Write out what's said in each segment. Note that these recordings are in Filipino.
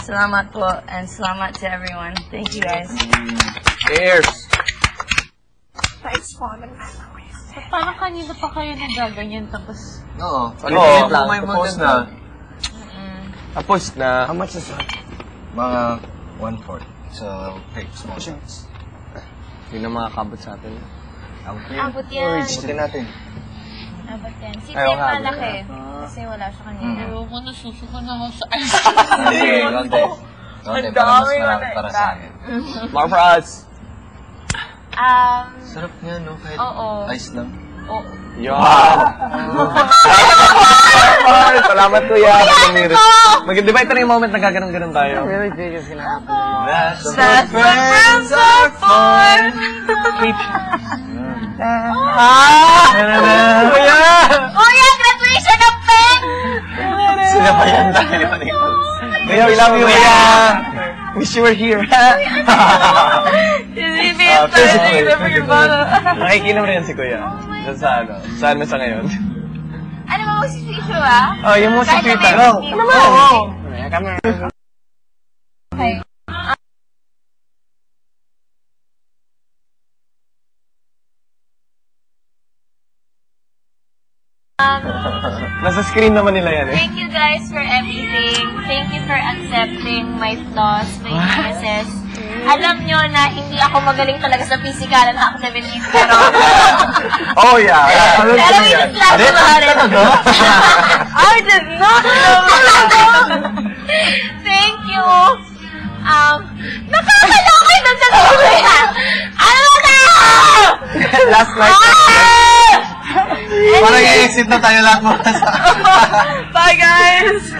Salamat po, and salamat to everyone. Thank you, guys. Cheers! It's fun. Parang kanina pa kayo nagaganyan tapos... Oo. Oo, Tapos na. Tapos na. How much is that? Mga 1/4. So, take small shots. Hindi na makakabot sa atin. Abot yan. Ikutin natin. Abot yan. Si Ayaw Tim nga, malaki. Kasi wala siya kanina. Ayoko na, susuko na ako sa Hindi, Ang dami para sa akin. More for us! Sarap niya, no? Kahit Oo. ice lang. Oo. Yan! Salamat, kuya! Di ba ito na yung moment na gaganon-ganon tayo? That's what friends are for! Kuya! Kuya, graduation ng pen! Sinabayan tayo. Kuya, we love you, kuya! Wish you were here. Nakikinom rin si kuya. Sa ano? Saan mo sa ngayon? Ano ba si Tito, ah? Oh, yung mo si Kahit Tita. na Oo. may Okay. Nasa screen naman nila yan eh. Thank you guys for everything. Thank you for accepting my flaws, my weaknesses. Alam nyo na hindi ako magaling talaga sa physical na activities, pero... Oh yeah. pero we just laugh about it. I did not know! Thank you! Nakakalokay ng dalawa yan! Ano ka? Last night. Parang i-exit na tayo lahat mo. Bye, guys!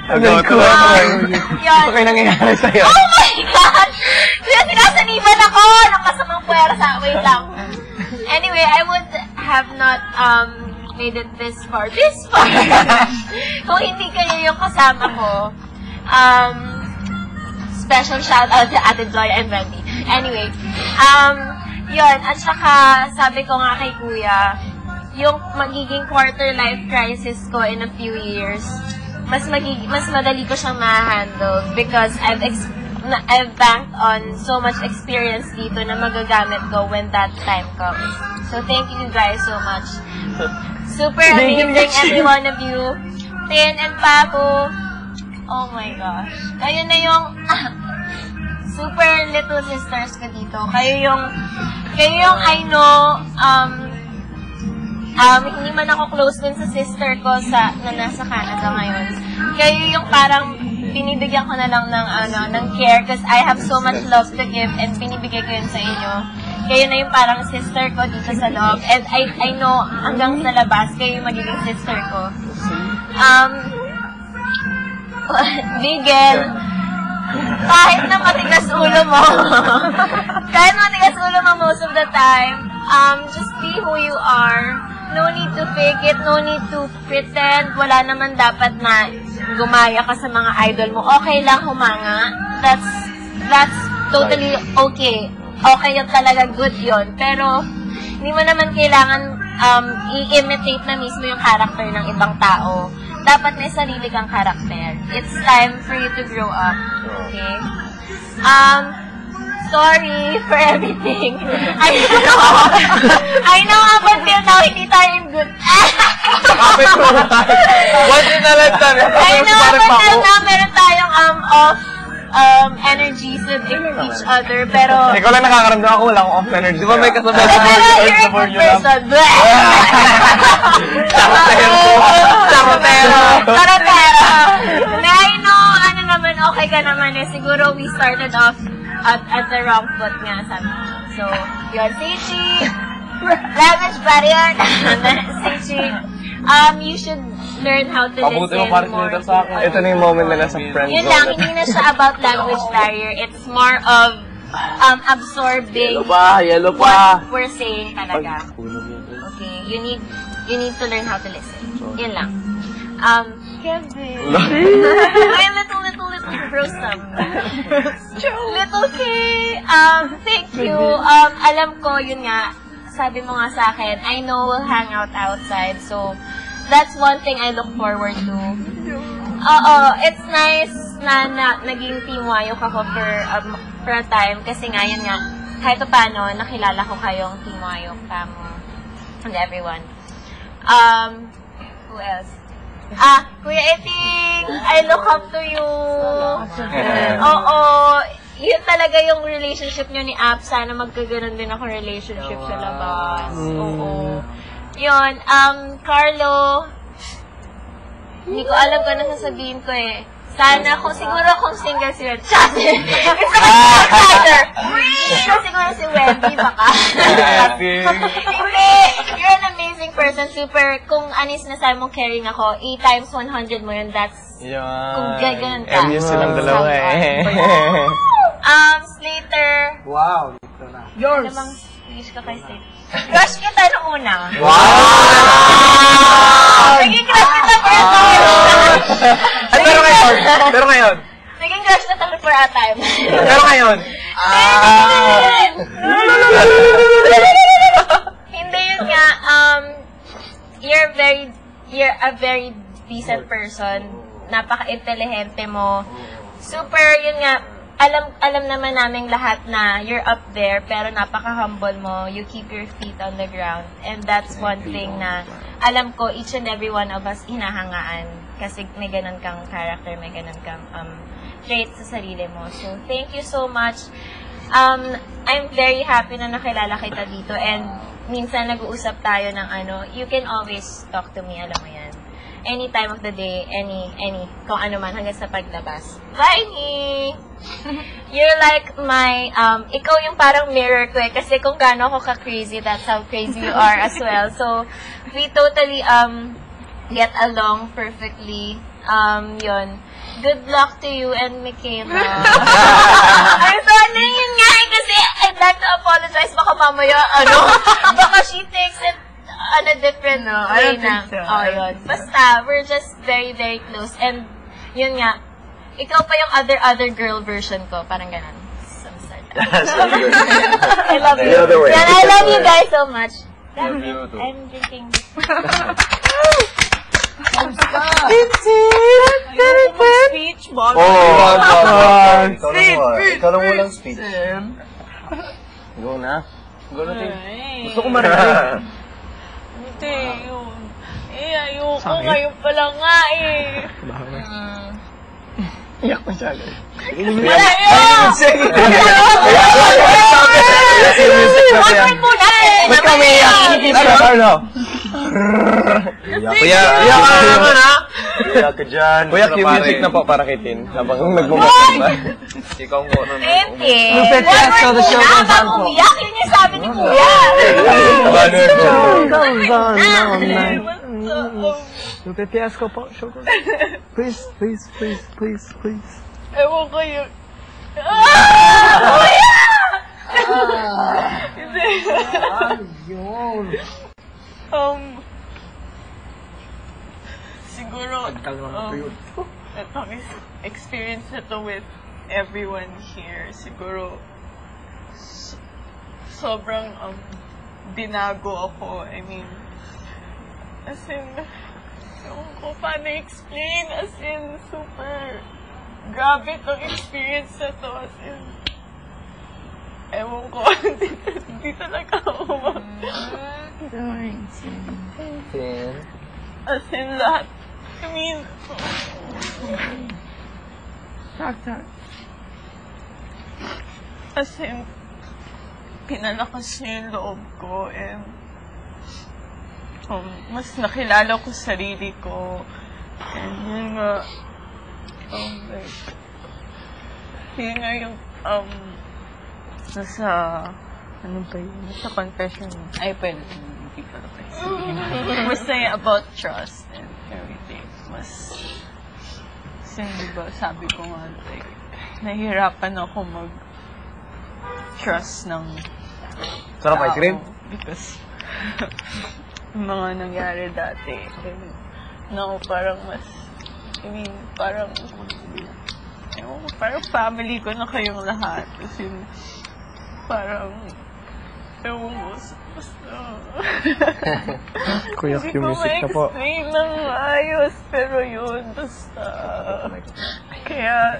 Ano kayo nangyayari sa'yo? Oh my God! Kaya sinasaniban ako ng masamang puwersa. Wait lang. Anyway, I would have not made it this far. Kung hindi kayo yung kasama ko. Special shout out to Ate Joy and Wendy. Anyway, yun. At saka, sabi ko nga kay Kuya, yung magiging quarter life crisis ko in a few years, mas madali ko siyang ma-handle because I've banked on so much experience dito na magagamit ko when that time comes. So, thank you guys so much. Super amazing, every one of you. Tin and Papo. Oh my gosh. Kayo na yung super little sisters ko dito. Kayo yung I know, hindi man ako close din sa sister ko na nasa Canada ngayon. Kayo yung parang binibigyan ko na lang ng care because I have so much love to give and binibigay ko yun sa inyo. Kayo na yung parang sister ko dito sa loob. And I know hanggang sa labas, kayo yung magiging sister ko. Bigel, kahit na matigas ulo mo, most of the time, just be who you are. No need to fake it, no need to pretend. Wala naman dapat na gumaya ka sa mga idol mo. Okay lang humanga. That's totally okay. Okay yun talaga, good yun. Pero, hindi mo naman kailangan i-imitate na mismo yung character ng ibang tao. Dapat may sarili kang karakter. It's time for you to grow up. Okay? Sorry for everything. I know up until now, hindi tayo in good... Once in a lifetime. I know up until now, meron tayong off energies with each other, pero... Ikaw lang nakakaramdam ako, wala akong off energy. Di ba may kasabay sa Pero you're a good person. Charotero. I know, ano naman, okay ka naman eh. Siguro we started off at the wrong foot nga, sabi ko. So, yun, Sichi, language barrier, Sichi, you should learn how to listen more. Ito na yung moment na nasa friend zone. Yun lang, hindi na siya about language barrier. It's more of absorbing what we're saying talaga. Okay, you need to learn how to listen. Yun lang. Kevin. Ay, little bro stuff. Little K. Thank you. Alam ko, yun nga, sabi mo nga sa akin, I know we'll hang out outside, so that's one thing I look forward to. It's nice na naging Team Wayok ako for a time kasi nga yun nga, kahit paano, nakilala ko kayong Team Wayok, Pamo, and everyone. Who else? Kuya Eting, I look up to you. Oo, yun talaga yung relationship nyo ni App. Sana magkaganon din ako relationship sa labas. Oo. Yun, Carlo, hindi ko alam kung ano sasabihin ko eh. Sana, siguro kung single si Wendy. Kung siguro si Wendy, baka. Hindi, you're an amazing person. Super, kung anis na sabi mong caring ako, 8 times 100 mo yun, that's, kung gaganon ka. MU silang dalawa eh. Slater. Wow, ito na. Yours. Ano bang wish ka kay Slater? Crush kita nung una. Wow! Naging crush kita for a time. Pero ngayon? Naging crush kita for a time. Pero ngayon? Hindi yun nga, you're a very decent person. Napaka-intelihente mo. Super, yun nga, alam naman naming lahat na you're up there, pero napaka-humble mo. You keep your feet on the ground. And that's one thing na alam ko, each and every one of us hinahangaan. Kasi may ganun kang character, may ganun kang trait sa sarili mo. So, thank you so much. I'm very happy na nakilala kita dito. And minsan nag-uusap tayo ng you can always talk to me, alam mo yan. Any time of the day, any, kung ano man, hanggang sa paglabas. Bye! You're like my, ikaw yung parang mirror ko eh, kasi kung gaano ako ka-crazy, that's how crazy you are as well. So, we totally, get along perfectly. Yun. Good luck to you and Michaela. I'm sorry, yun nga eh, kasi I'd like to apologize, baka mamaya, baka she takes it on a different way na. Oh, yun. Basta, we're just very, very close. And, yun nga, ikaw pa yung other girl version ko. Parang ganun. I love you. And I love you guys so much. I'm drinking this. Speech, Ikaw lang walang speech. Go na. Go na, Tim. Gusto ko marinig. Hindi, yun. Ayoko. Ngayon pala nga eh. Iyak mo siya. Wala yun! Awkward mo na eh! Ba't kami iyak? Ano? Kuya, iyak ka naman ha? Iyak ka dyan. Kuya, cue music na po para kay Tin. Habang nagmumukha ba? Ikaw mo. Hindi. One word muna, bago umiyak. Yun yung sabi ni Kuya. Lupe Fiasco po. Please. Ewan ko yun. Siguro, itong experience na to with everyone here, siguro, sobrang binago ako. I mean, as in, ewan ko paano explain, as in, super grabe itong experience na to, as in, ewan ko, hindi talaga ako as in, lahat, I mean, as in, pinalakas niya yung loob ko, and mas nakilala ko sarili ko, and yun nga, like, yun nga yung, nasa, ano ba yun? Nasa confession. Ay, pwede. Hindi ko na basta yung about trust and everything. Mas, kasi diba, sabi ko nga, like, nahihirapan ako mag-trust ng Sarap ice cream? because mga nangyari dati. No, parang mas, I mean, parang family ko na kayong lahat. Kasi parang, ewan mo, basta. Kuya, cue music na po. Hindi ko ma-explain ng ayos, pero yun, basta. Kaya,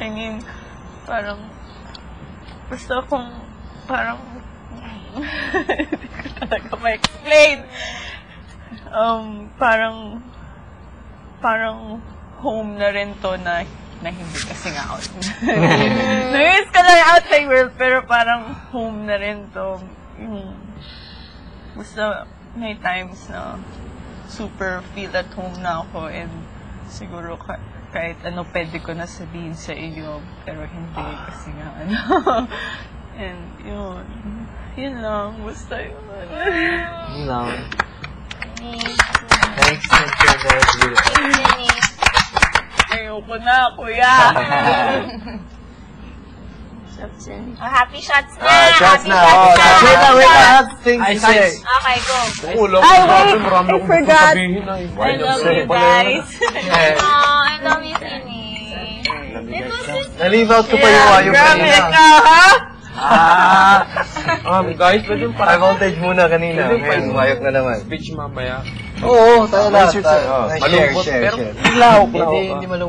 I mean, parang, basta kung, parang, hindi ko talaga ma-explain. Parang home na rin to na hindi kasi nga out. Namiss ka na yung outside world, pero parang home na rin to. Basta may times na super feel at home na ako and siguro kahit ano pwede ko na sabihin sa iyo, pero hindi kasi nga ano. And yun lang, basta yun. Yun lang. Thanks. Ayoko na, kuya. Happy shots na! Shots Happy na. shots Wait lang. Things to say. Okay, go. Ay, wait! I forgot! I love you guys. I love you, Tini. It was just... Na-leave out ko pa yung ayong Grabe kanina. ka, ha? Guys, pwede yung High voltage muna kanina. Ngayon, umayok na naman. speech mamaya. Oo, tayo lahat. Malungkot, Share. pero malungkot. Hindi malungkot.